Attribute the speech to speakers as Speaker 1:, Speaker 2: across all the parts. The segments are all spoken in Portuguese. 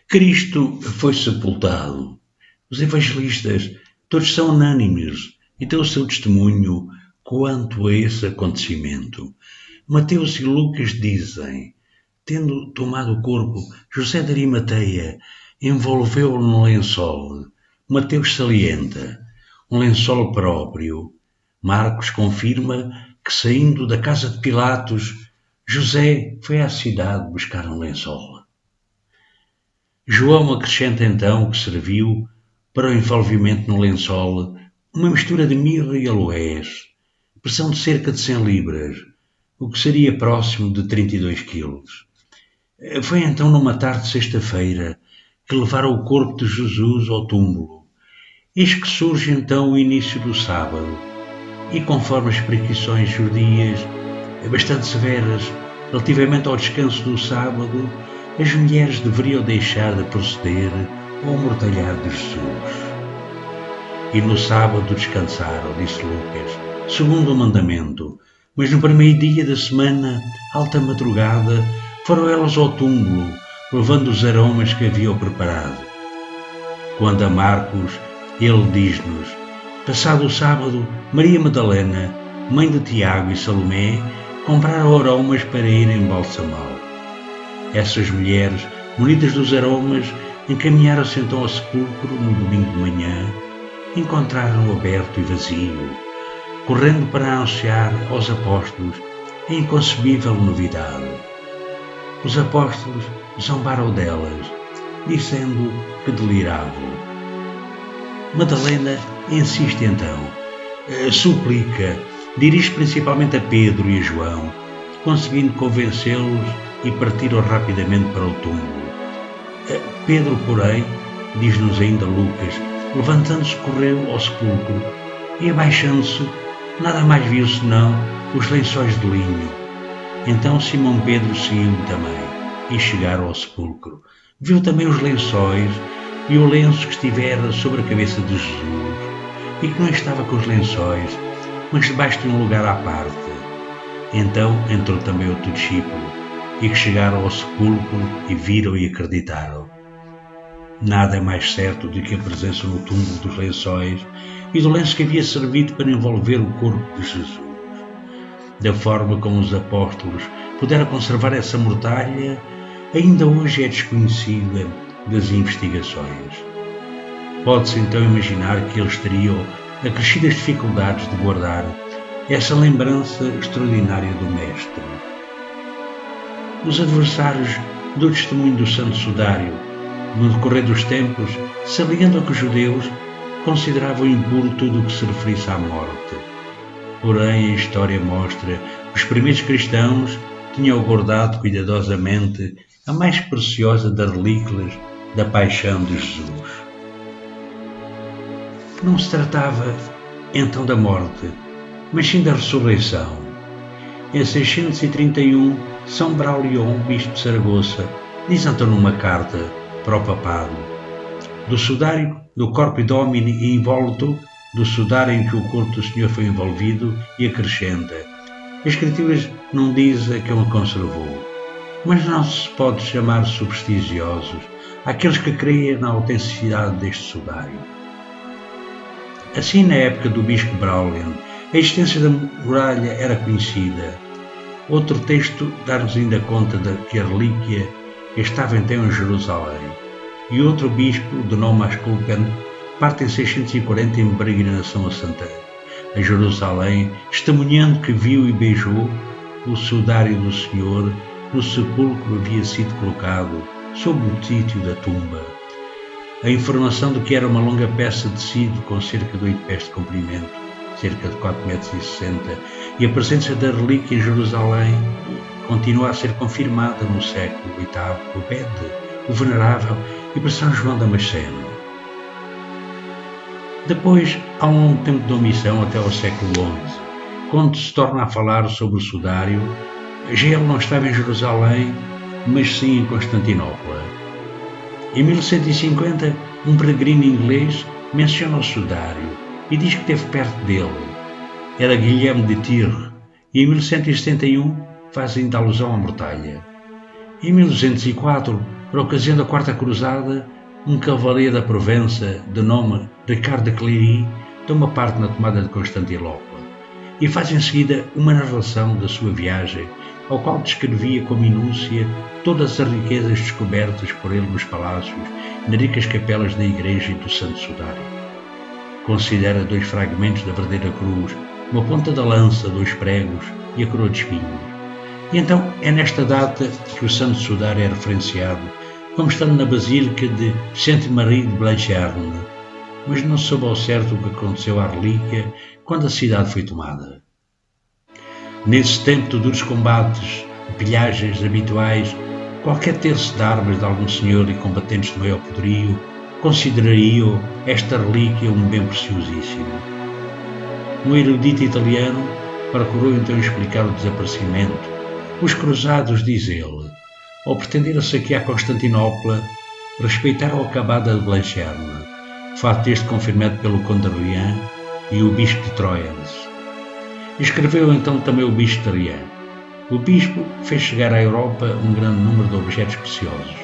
Speaker 1: Cristo foi sepultado. Os evangelistas todos são unânimes e dão o seu testemunho quanto a esse acontecimento. Mateus e Lucas dizem: tendo tomado o corpo, José de Arimateia envolveu-o num lençol. Mateus salienta um lençol próprio. Marcos confirma que, saindo da casa de Pilatos, José foi à cidade buscar um lençol. João acrescenta então que serviu para o envolvimento no lençol uma mistura de mirra e aloés, pressão de cerca de 100 libras, o que seria próximo de 32 quilos. Foi então numa tarde de sexta-feira que levaram o corpo de Jesus ao túmulo. Eis que surge então o início do sábado, e conforme as prescrições judias bastante severas relativamente ao descanso do sábado, as mulheres deveriam deixar de proceder ao mortalhar de Jesus. E no sábado descansaram, disse Lucas, segundo o mandamento, mas no primeiro dia da semana, alta madrugada, foram elas ao túmulo, levando os aromas que haviam preparado. Quando a Marcos, ele diz-nos: passado o sábado, Maria Madalena, mãe de Tiago e Salomé, compraram aromas para irem embalsamá-lo. Essas mulheres, munidas dos aromas, encaminharam-se então ao sepulcro no domingo de manhã, encontraram-o aberto e vazio, correndo para anunciar aos apóstolos a inconcebível novidade. Os apóstolos zombaram delas, dizendo que deliravam. Madalena insiste então, suplica, dirige principalmente a Pedro e a João, conseguindo convencê-los e partiram rapidamente para o túmulo. Pedro, porém, diz-nos ainda Lucas, levantando-se correu ao sepulcro e abaixando-se, nada mais viu senão os lençóis de linho. Então Simão Pedro seguiu também e chegaram ao sepulcro. Viu também os lençóis e o lenço que estivera sobre a cabeça de Jesus e que não estava com os lençóis, mas debaixo de um lugar à parte. Então entrou também outro discípulo e que chegaram ao sepulcro e viram e acreditaram. Nada é mais certo do que a presença no túmulo dos lençóis e do lenço que havia servido para envolver o corpo de Jesus. Da forma como os apóstolos puderam conservar essa mortalha, ainda hoje é desconhecida das investigações. Pode-se então imaginar que eles teriam acrescidas dificuldades de guardar essa lembrança extraordinária do Mestre. Os adversários do testemunho do Santo Sudário, no decorrer dos tempos, salientam que os judeus consideravam impuro tudo o que se referisse à morte. Porém, a história mostra que os primeiros cristãos tinham guardado cuidadosamente a mais preciosa das relíquias da paixão de Jesus. Não se tratava então da morte, mas sim da ressurreição. Em 631, São Braulion, bispo de Saragoça, diz então numa carta para o papado: do sudário do corpo Domini e involto, do sudário em que o corpo do Senhor foi envolvido, e acrescenta: as Escrituras não dizem que o conservou, mas não se pode chamar supersticiosos àqueles que creem na autenticidade deste sudário. Assim, na época do bispo Braulian, a existência da muralha era conhecida. Outro texto dá-nos ainda conta de que a relíquia estava então em Jerusalém. E outro bispo, de nome Asculpen, parte em 640 em peregrinação a Jerusalém, testemunhando que viu e beijou o sudário do Senhor no sepulcro havia sido colocado sob o sítio da tumba. A informação de que era uma longa peça de tecido com cerca de 8 pés de comprimento, cerca de 4,60 m, e a presença da relíquia em Jerusalém continua a ser confirmada no século VIII por Bede, o Venerável, e por São João Damasceno. Depois há um longo tempo de omissão até ao século XI, quando se torna a falar sobre o sudário. Já ele não estava em Jerusalém, mas sim em Constantinopla. Em 1150, um peregrino inglês menciona o sudário e diz que esteve perto dele. Era Guilherme de Tirre, e em 1171 faz ainda alusão à mortalha. Em 1204, Por ocasião da Quarta Cruzada, um cavaleiro da Provença, de nome Ricardo de Cléry, toma parte na tomada de Constantinopla e faz em seguida uma narração da sua viagem, ao qual descrevia com minúcia todas as riquezas descobertas por ele nos palácios e nas ricas capelas da igreja e do Santo Sudário. Considera 2 fragmentos da verdadeira cruz, uma ponta da lança, 2 pregos e a coroa de espinhos. E então é nesta data que o Santo Sudário é referenciado, como estando na Basílica de Sainte-Marie de Blancherne, mas não se soube ao certo o que aconteceu à relíquia quando a cidade foi tomada. Nesse tempo de duros combates e pilhagens habituais, qualquer terço de armas de algum senhor e combatentes de maior poderio considerariam esta relíquia um bem preciosíssimo. Um erudito italiano procurou então explicar o desaparecimento. Os cruzados, diz ele, ao pretender saquear Constantinopla, respeitaram a cabada de Blancherne, fato este confirmado pelo Conde de Royan e o Bispo de Troyes. Escreveu então também o Bispo de Royan. O Bispo fez chegar à Europa um grande número de objetos preciosos.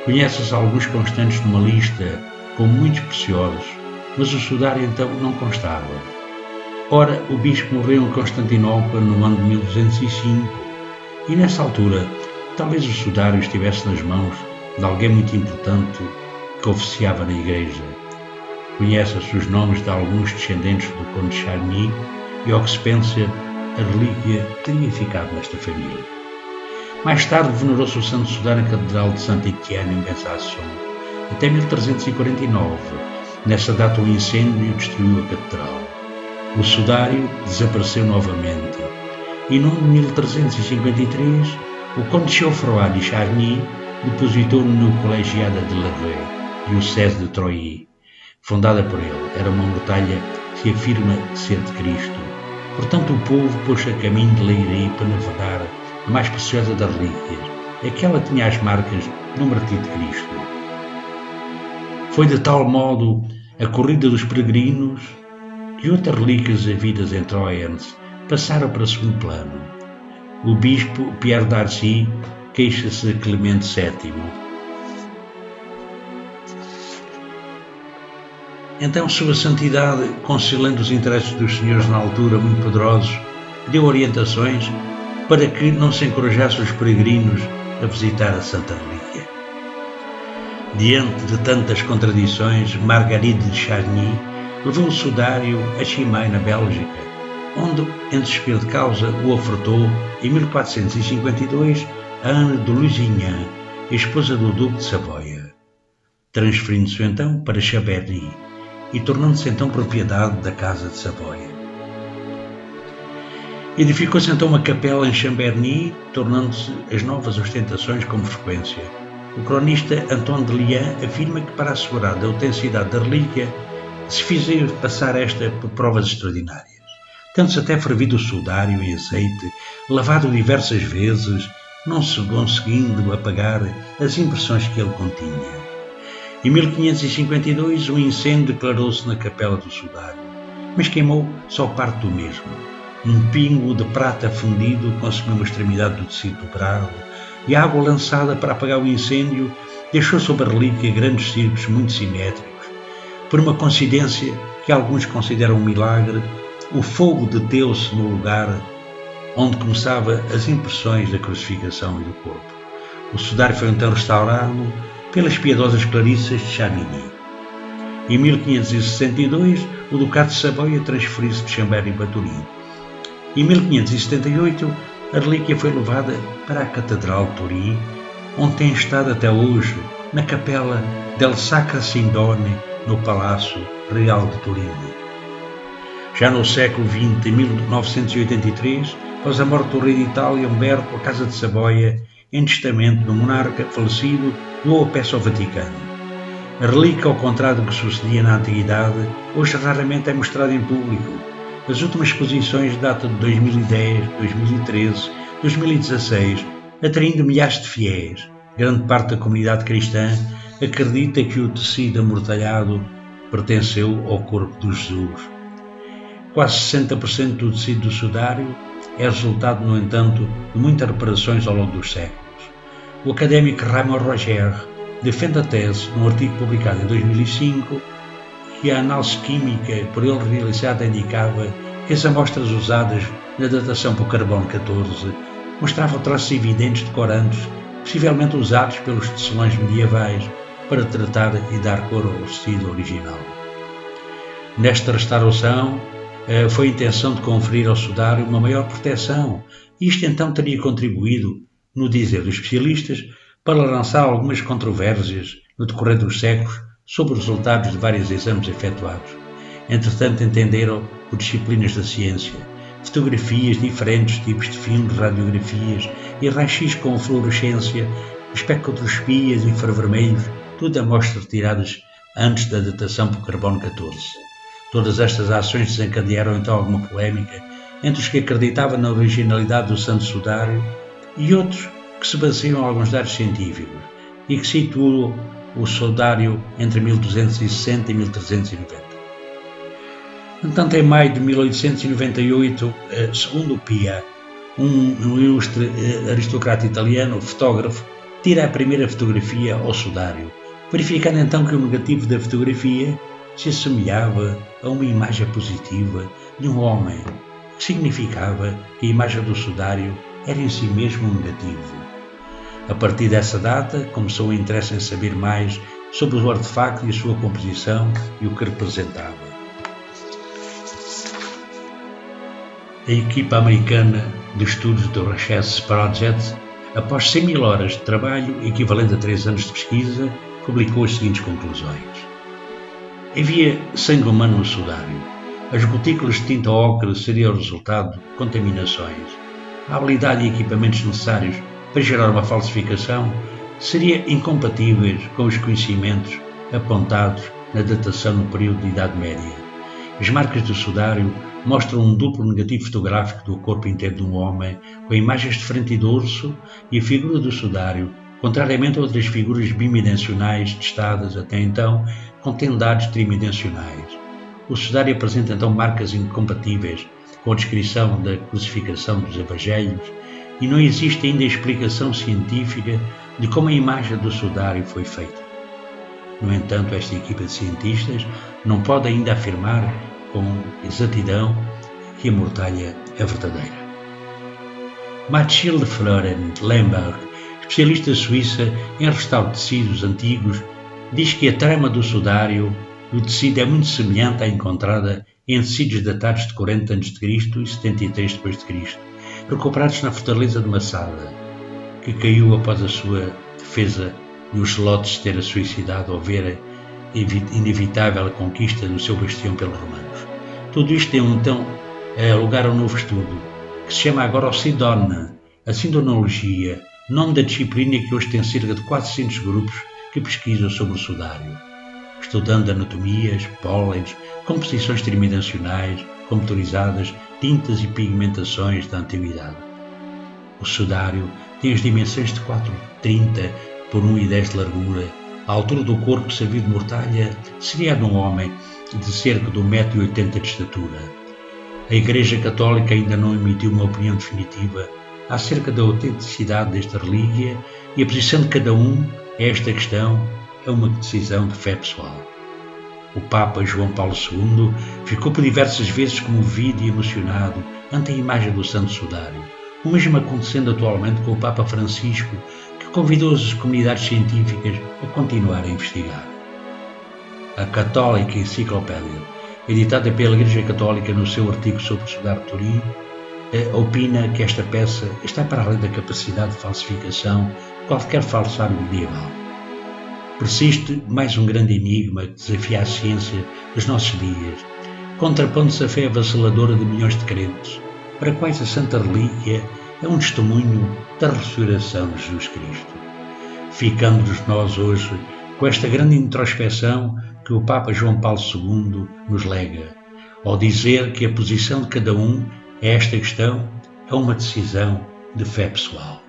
Speaker 1: Conhece-se alguns constantes numa lista com muitos preciosos, mas o sudário então não constava. Ora, o Bispo morreu em Constantinopla no ano de 1205 e nessa altura talvez o sudário estivesse nas mãos de alguém muito importante que oficiava na igreja. Conhece-se os nomes de alguns descendentes do Conde de Charny e, ao que se pensa, a relíquia teria ficado nesta família. Mais tarde venerou-se o Santo Sudário na Catedral de Saint-Étienne, em Besançon, até 1349. Nessa data, um incêndio destruiu a catedral. O sudário desapareceu novamente e, no ano de 1353, o Conde de Geoffroy de Charny depositou-no no Colegiada de Lervais, diocese de Troyes, fundada por ele. Era uma mortalha que afirma ser de Cristo. Portanto, o povo pôs-se a caminho de Leiria para navegar a mais preciosa das relíquias. Aquela tinha as marcas do martírio de Cristo. Foi de tal modo a corrida dos peregrinos que outras relíquias havidas em Troyes passaram para segundo plano. O bispo Pierre d'Arcy queixa-se a Clemente VII. Então, Sua Santidade, conciliando os interesses dos senhores na altura muito poderosos, deu orientações para que não se encorajassem os peregrinos a visitar a Santa Relíquia. Diante de tantas contradições, Margaride de Charny levou o sudário a Chimay, na Bélgica, onde, em desespero de causa, o ofertou, em 1452, a Ana de Lusignan, esposa do Duque de Savoia, transferindo-se então para Chaberny e tornando-se então propriedade da Casa de Savoia. Edificou-se então uma capela em Chaberny, tornando-se as novas ostentações com frequência. O cronista Antoine de Lian afirma que, para assegurar a autenticidade da relíquia, se fizer passar esta por provas extraordinárias, tendo-se até fervido o sudário em azeite, lavado diversas vezes, não se conseguindo apagar as impressões que ele continha. Em 1552, um incêndio declarou-se na capela do sudário, mas queimou só parte do mesmo. Um pingo de prata fundido consumiu uma extremidade do tecido dobrado, e a água lançada para apagar o incêndio deixou sobre a relíquia grandes círculos muito simétricos. Por uma coincidência que alguns consideram um milagre, o fogo deteu-se no lugar onde começava as impressões da crucificação e do corpo. O sudário foi então restaurado pelas piedosas Clarissas de Chamonix. Em 1562, o Ducado de Savoia transferiu-se de Chambéry para Turim. Em 1578, a relíquia foi levada para a Catedral de Turim, onde tem estado até hoje, na capela del Sacra Sindone, no Palácio Real de Turim. Já no século XX, em 1983, após a morte do rei de Itália, Humberto, a Casa de Savoia, em testamento do monarca falecido, doou a peça ao Vaticano. A relíquia, ao contrário do que sucedia na antiguidade, hoje raramente é mostrada em público. As últimas exposições datam de 2010, 2013, 2016, atraindo milhares de fiéis. Grande parte da comunidade cristã acredita que o tecido amortalhado pertenceu ao corpo de Jesus. Quase 60% do tecido do sudário é resultado, no entanto, de muitas reparações ao longo dos séculos. o académico Raymond Roger defende a tese, num artigo publicado em 2005, que a análise química por ele realizada indicava que as amostras usadas na datação por carbono 14 mostravam traços evidentes de corantes, possivelmente usados pelos tecelões medievais para tratar e dar cor ao tecido original. Nesta restauração, foi a intenção de conferir ao sudário uma maior proteção, e isto então teria contribuído, no dizer dos especialistas, para lançar algumas controvérsias no decorrer dos séculos sobre os resultados de vários exames efetuados. Entretanto, entenderam por disciplinas da ciência, fotografias de diferentes tipos de filmes, radiografias e raios-x com fluorescência, espectroscopias infravermelhos, tudo amostras retiradas antes da datação por carbono 14. Todas estas ações desencadearam então alguma polémica entre os que acreditavam na originalidade do santo sudário e outros que se baseiam em alguns dados científicos e que situam o sudário entre 1260 e 1390. Entanto, em maio de 1898, segundo Pia, um ilustre aristocrata italiano, fotógrafo, tira a primeira fotografia ao sudário, verificando então que o negativo da fotografia se assemelhava a uma imagem positiva de um homem, que significava que a imagem do sudário era em si mesmo um negativo. A partir dessa data, começou o interesse em saber mais sobre o artefacto e a sua composição e o que representava. A equipa americana de estudos do Research Project, após 100.000 horas de trabalho, equivalente a 3 anos de pesquisa, publicou as seguintes conclusões. Havia sangue humano no sudário. As gotículas de tinta ocre seriam o resultado de contaminações. A habilidade e equipamentos necessários para gerar uma falsificação seriam incompatíveis com os conhecimentos apontados na datação no período de Idade Média. As marcas do sudário mostram um duplo negativo fotográfico do corpo inteiro de um homem, com imagens de frente e dorso, e a figura do sudário, contrariamente a outras figuras bidimensionais testadas até então, contém dados tridimensionais. O sudário apresenta então marcas incompatíveis com a descrição da crucificação dos evangelhos e não existe ainda explicação científica de como a imagem do sudário foi feita. No entanto, esta equipa de cientistas não pode ainda afirmar com exatidão que a mortalha é verdadeira. Mathilde Florent Lemberg, especialista suíça em restaurar tecidos antigos, diz que a trama do sudário do tecido é muito semelhante à encontrada em tecidos datados de 40 a.C. e 73 d.C., recuperados na fortaleza de Massada, que caiu após a sua defesa e os Zelotes terem suicidado ao ver a inevitável conquista do seu bastião pelos romanos. Tudo isto deu então lugar a um novo estudo, que se chama agora Sidona, a sindonologia, nome da disciplina que hoje tem cerca de 400 grupos que pesquisam sobre o sudário, estudando anatomias, pólenes, composições tridimensionais, computadorizadas, tintas e pigmentações da antiguidade. O sudário tem as dimensões de 4,30 por 1,10 de largura. A altura do corpo servido de mortalha seria a de um homem de cerca de 1,80 m de estatura. A Igreja Católica ainda não emitiu uma opinião definitiva acerca da autenticidade desta relíquia e a posição de cada um a esta questão é uma decisão de fé pessoal. O Papa João Paulo II ficou por diversas vezes comovido e emocionado ante a imagem do Santo Sudário, o mesmo acontecendo atualmente com o Papa Francisco, que convidou as comunidades científicas a continuar a investigar. A Católica Enciclopédia, editada pela Igreja Católica no seu artigo sobre o sudário de Turim, opina que esta peça está para além da capacidade de falsificação de qualquer falsário medieval. Persiste mais um grande enigma que desafia a ciência dos nossos dias, contrapondo-se à fé vaciladora de milhões de crentes, para quais a Santa Relíquia é um testemunho da ressurreição de Jesus Cristo. Ficando-nos nós hoje com esta grande introspecção que o Papa João Paulo II nos lega, ao dizer que a posição de cada um a esta questão é uma decisão de fé pessoal.